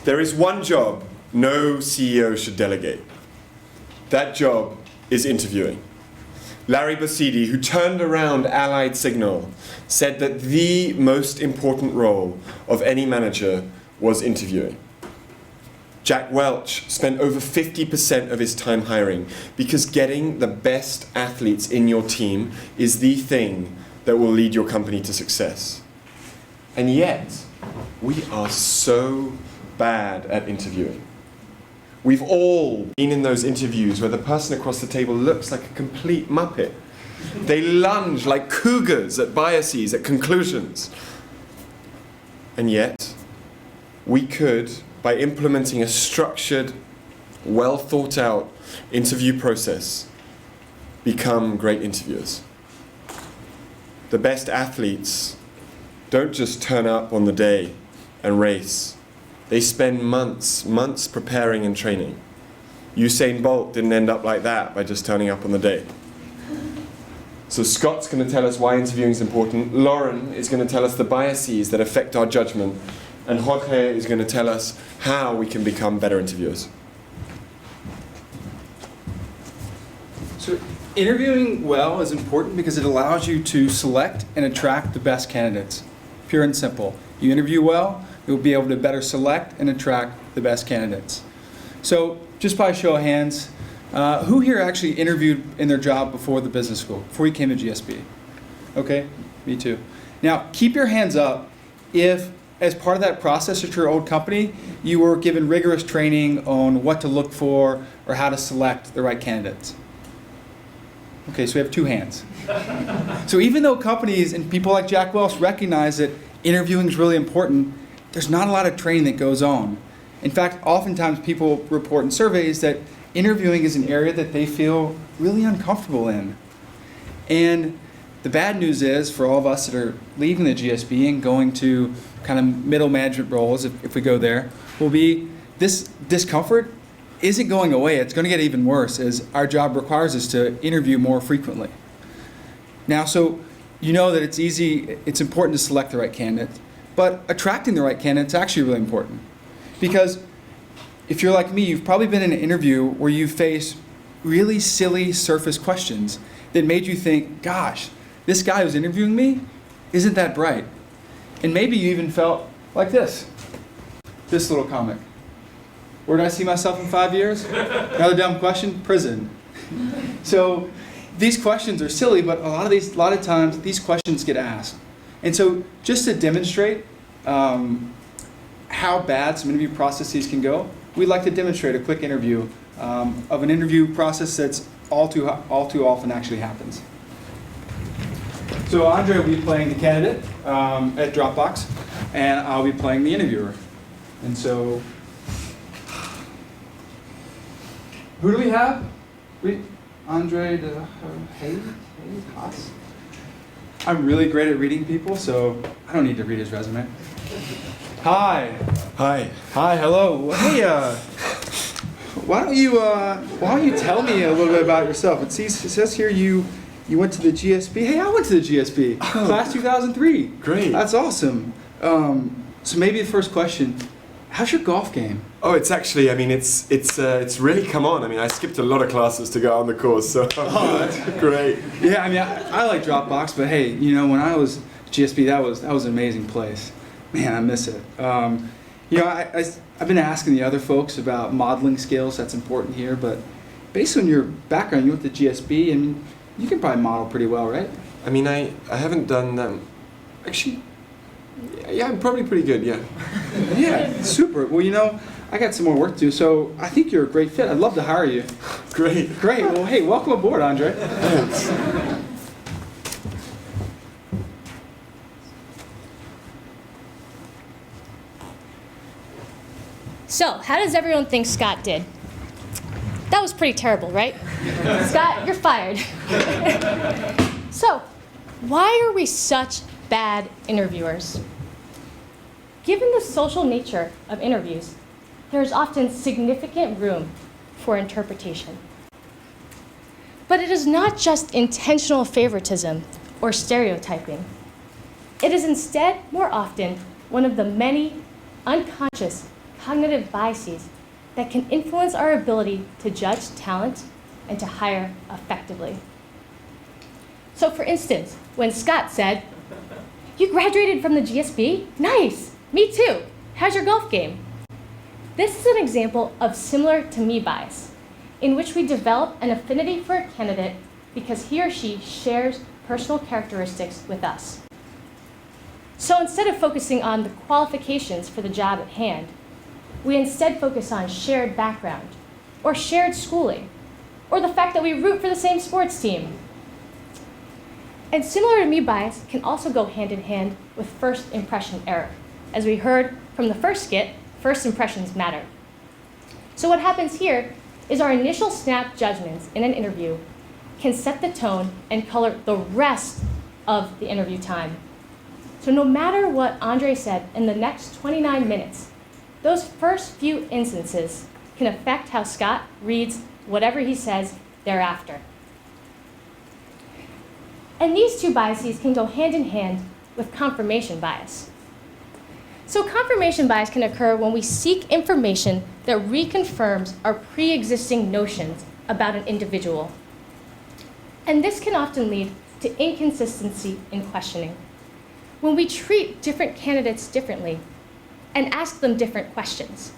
There is one job no CEO should delegate. That job is interviewing. Larry Bossidy, who turned around Allied Signal, said that the most important role of any manager was interviewing. Jack Welch spent over 50% of his time hiring because getting the best athletes in your team is the thing that will lead your company to success. And yet, we are so bad at interviewing. We've all been in those interviews where the person across the table looks like a complete muppet. They lunge like cougars at biases, at conclusions. And yet, we could, by implementing a structured, well thought out interview process, become great interviewers. The best athletes don't just turn up on the day and race. They spend months preparing and training. Usain Bolt didn't end up like that by just turning up on the day. So Scott's going to tell us why interviewing is important. Lauren is going to tell us the biases that affect our judgment. And Jorge is going to tell us how we can become better interviewers. So interviewing well is important because it allows you to select and attract the best candidates. Pure and simple. You interview well, you'll be able to better select and attract the best candidates. So just by show of hands, who here actually interviewed in their job before the business school, before you came to GSB? Okay, me too. Now keep your hands up if, as part of that process at your old company, you were given rigorous training on what to look for or how to select the right candidates. Okay, so we have 2 hands. So even though companies and people like Jack Welch recognize that interviewing is really important, there's not a lot of training that goes on. In fact, oftentimes people report in surveys that interviewing is an area that they feel really uncomfortable in. And the bad news is, for all of us that are leaving the GSB and going to kind of middle management roles, if we go there, will be this discomfort isn't going away. It's going to get even worse as our job requires us to interview more frequently. Now, so you know that it's important to select the right candidate, but attracting the right candidate is actually really important. Because if you're like me, you've probably been in an interview where you face really silly surface questions that made you think, gosh, this guy who's interviewing me isn't that bright. And maybe you even felt like this little comic. Where do I see myself in 5 years? Another dumb question, prison. So these questions are silly, but a lot of times these questions get asked. And so just to demonstrate how bad some interview processes can go, we'd like to demonstrate a quick interview of an interview process that's all too often actually happens. So Andre will be playing the candidate at Dropbox, and I'll be playing the interviewer. And so, who do we have? Andre Haes? I'm really great at reading people, so I don't need to read his resume. Hi. Hi. Hi, hello. Hey, why don't you tell me a little bit about yourself? It says here you went to the GSB. Hey, I went to the GSB, class 2003. Great. That's awesome. So maybe the first question, how's your golf game? Oh, it's actually, it's really come on. I skipped a lot of classes to go on the course, so that's great. Yeah, I like Dropbox, but hey, when I was GSB, that was an amazing place. Man, I miss it. I've been asking the other folks about modeling skills. That's important here, but based on your background, you went to GSB, and you can probably model pretty well, right? I haven't done that. Actually, yeah, I'm probably pretty good, yeah. Yeah, super. Well, I got some more work to do, so I think you're a great fit. I'd love to hire you. Great. Well, hey, welcome aboard, Andre. Thanks. So, how does everyone think Scott did? That was pretty terrible, right? Scott, you're fired. So, why are we such bad interviewers? Given the social nature of interviews, there is often significant room for interpretation. But it is not just intentional favoritism or stereotyping. It is instead, more often, one of the many unconscious cognitive biases that can influence our ability to judge talent and to hire effectively. So for instance, when Scott said, "You graduated from the GSB? Nice, me too. How's your golf game?" This is an example of similar to me bias, in which we develop an affinity for a candidate because he or she shares personal characteristics with us. So instead of focusing on the qualifications for the job at hand, we instead focus on shared background, or shared schooling, or the fact that we root for the same sports team. And similar to me bias can also go hand in hand with first impression error. As we heard from the first skit, first impressions matter. So what happens here is our initial snap judgments in an interview can set the tone and color the rest of the interview time. So no matter what Andre said in the next 29 minutes, those first few instances can affect how Scott reads whatever he says thereafter. And these two biases can go hand in hand with confirmation bias. So confirmation bias can occur when we seek information that reconfirms our pre-existing notions about an individual. And this can often lead to inconsistency in questioning, when we treat different candidates differently and ask them different questions.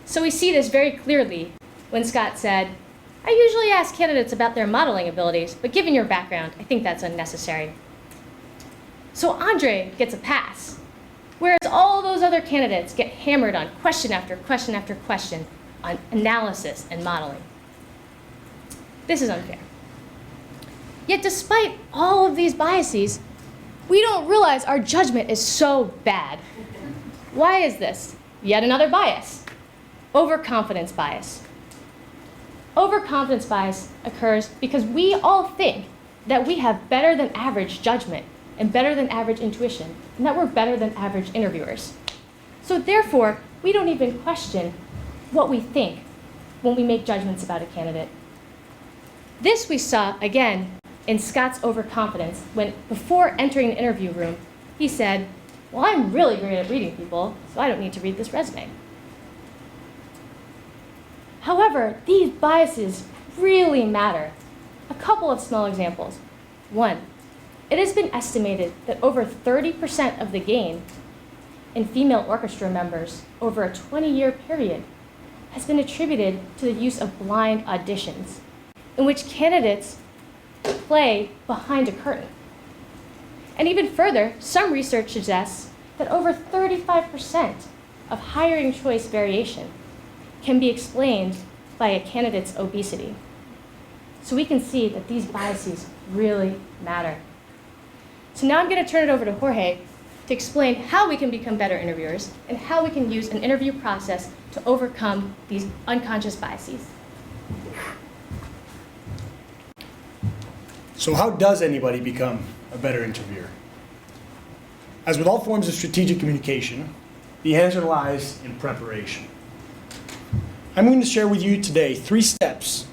So we see this very clearly when Scott said, "I usually ask candidates about their modeling abilities, but given your background, I think that's unnecessary." So Andre gets a pass, whereas all those other candidates get hammered on question after question after question on analysis and modeling. This is unfair. Yet despite all of these biases, we don't realize our judgment is so bad. Why is this? Yet another bias, overconfidence bias. Overconfidence bias occurs because we all think that we have better than average judgment and better than average intuition, and that we're better than average interviewers. So therefore, we don't even question what we think when we make judgments about a candidate. This we saw, again, in Scott's overconfidence when, before entering the interview room, he said, "Well, I'm really great at reading people, so I don't need to read this resume." However, these biases really matter. A couple of small examples. One, it has been estimated that over 30% of the gain in female orchestra members over a 20-year period has been attributed to the use of blind auditions, in which candidates play behind a curtain. And even further, some research suggests that over 35% of hiring choice variation can be explained by a candidate's obesity. So we can see that these biases really matter. So now I'm going to turn it over to Jorge to explain how we can become better interviewers and how we can use an interview process to overcome these unconscious biases. So how does anybody become a better interviewer? As with all forms of strategic communication, the answer lies in preparation. I'm going to share with you today 3 steps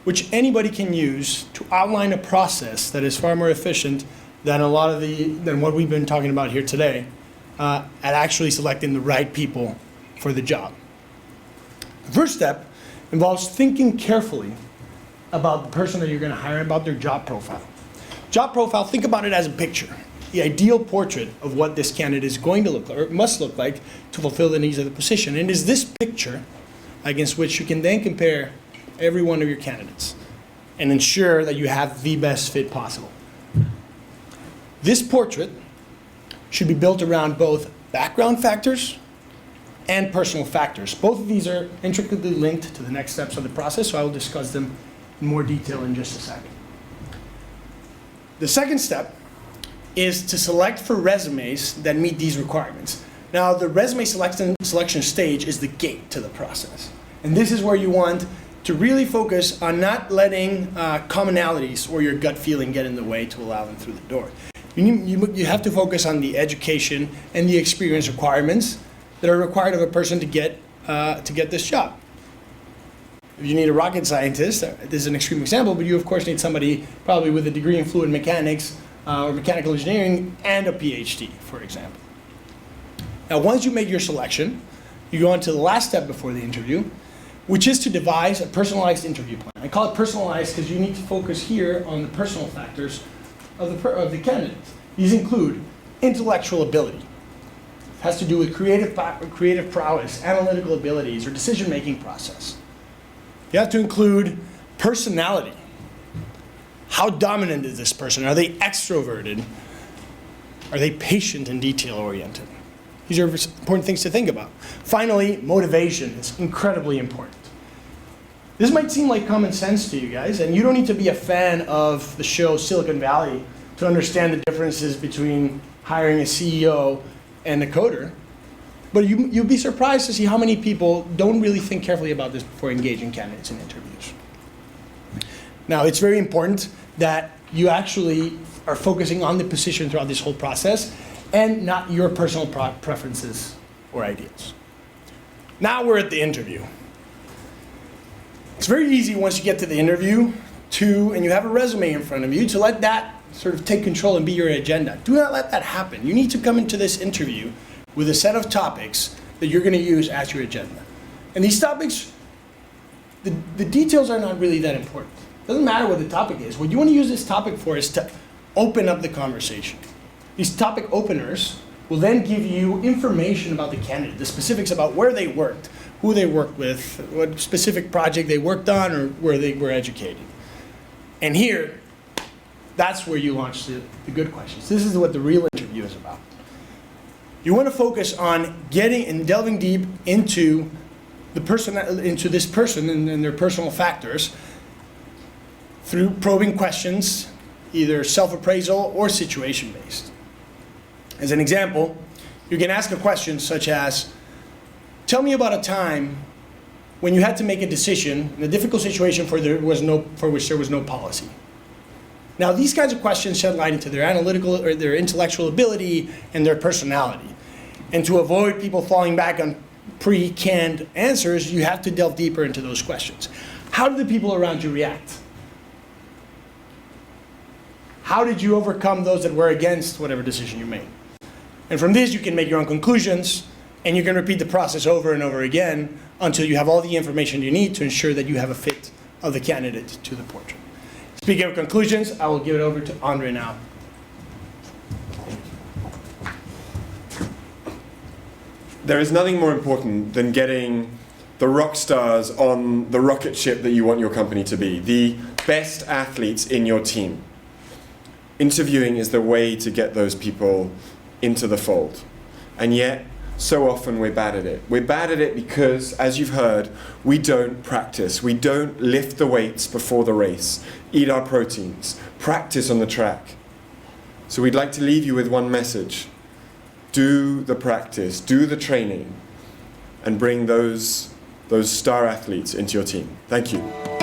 which anybody can use to outline a process that is far more efficient than than what we've been talking about here today at actually selecting the right people for the job. The first step involves thinking carefully about the person that you're going to hire, about their job profile. Job profile, think about it as a picture, the ideal portrait of what this candidate is going to look like, or must look like, to fulfill the needs of the position. And it is this picture against which you can then compare every one of your candidates and ensure that you have the best fit possible. This portrait should be built around both background factors and personal factors. Both of these are intricately linked to the next steps of the process, so I will discuss them in more detail in just a second. The second step is to select for resumes that meet these requirements. Now, the resume selection stage is the gate to the process. And this is where you want to really focus on not letting commonalities or your gut feeling get in the way to allow them through the door. You have to focus on the education and the experience requirements that are required of a person to get this job. If you need a rocket scientist, this is an extreme example, but you of course need somebody probably with a degree in fluid mechanics or mechanical engineering and a PhD, for example. Now, once you make your selection, you go on to the last step before the interview, which is to devise a personalized interview plan. I call it personalized because you need to focus here on the personal factors of the candidate. These include intellectual ability. It has to do with creative prowess, analytical abilities, or decision-making process. You have to include personality. How dominant is this person? Are they extroverted? Are they patient and detail-oriented? These are important things to think about. Finally, motivation is incredibly important. This might seem like common sense to you guys, and you don't need to be a fan of the show Silicon Valley to understand the differences between hiring a CEO and a coder. But you'll be surprised to see how many people don't really think carefully about this before engaging candidates in interviews. Now, it's very important that you actually are focusing on the position throughout this whole process and not your personal preferences or ideas. Now we're at the interview. It's very easy once you get to the interview and you have a resume in front of you, to let that sort of take control and be your agenda. Do not let that happen. You need to come into this interview with a set of topics that you're going to use as your agenda. And these topics, the details are not really that important. It doesn't matter what the topic is. What you want to use this topic for is to open up the conversation. These topic openers will then give you information about the candidate, the specifics about where they worked, who they worked with, what specific project they worked on, or where they were educated. And here, that's where you launch the good questions. This is what the real interview is about. You want to focus on getting and delving deep into this person and their personal factors through probing questions, either self-appraisal or situation-based. As an example, you can ask a question such as, tell me about a time when you had to make a decision in a difficult situation for which there was no policy. Now, these kinds of questions shed light into their analytical or their intellectual ability and their personality. And to avoid people falling back on pre-canned answers, you have to delve deeper into those questions. How did the people around you react? How did you overcome those that were against whatever decision you made? And from this, you can make your own conclusions, and you can repeat the process over and over again until you have all the information you need to ensure that you have a fit of the candidate to the portrait. Speaking of conclusions, I will give it over to Andre now. There is nothing more important than getting the rock stars on the rocket ship that you want your company to be, the best athletes in your team. Interviewing is the way to get those people into the fold. And yet, so often we're bad at it. We're bad at it because, as you've heard, we don't practice. We don't lift the weights before the race, eat our proteins, practice on the track. So we'd like to leave you with one message. Do the practice, do the training, and bring those star athletes into your team. Thank you.